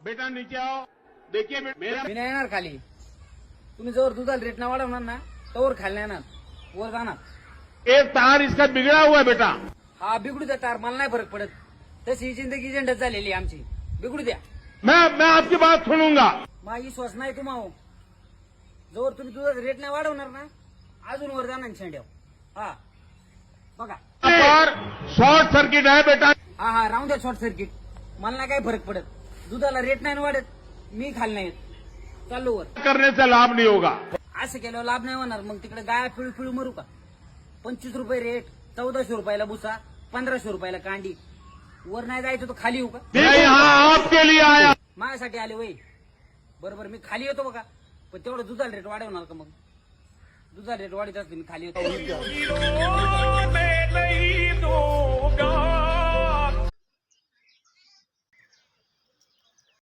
बेटा नीचे आओ. देखिए मेरा मी नाही येणार खाली. तुम्ही जवळ दुधाला रेट नाही वाढवणार ना तवर खाली नाही येणार, वर जाणार. एक तार इसका बिगड़ा हुआ है बेटा. हा बिघडू द्या तार, मला नाही फरक पडत. तशी जिंदगी झंडच झालेली आहे आमची, बिघडू द्या. मैं आपकी बात सुनूंगा. माझी विश्वास नाही तुम्हाला. जवळ तुम्ही दुधाचा रेट नाही वाढवणार ना अजून वर जाणार शेंड्याव. हा बघा. पर शॉर्ट सर्किट है बेटा. हा हा राहून द्या शॉर्ट सर्किट, मला नाही काही फरक पडत. दुधाला रेट नाही वाढत, मी खाली नाही येत. चाललो वर. करने से लाभ नहीं होगा. असं केल्यावर लाभ नाही होणार. मग तिकडे गाया पिळू पिळू मरू का? 25 रुपये रेट, 1400 रुपयाला भुसा, 1500 रुपयाला कांडी. वर नाही जायचं तर खाली येऊ का? मैं यहाँ आपके लिए आया. माझ्यासाठी आले वय. बरोबर मी खाली येतो बघा, पण तेवढं दुधाला रेट वाढवणार का? मग दुधाला रेट वाढत असते मी खाली येतो.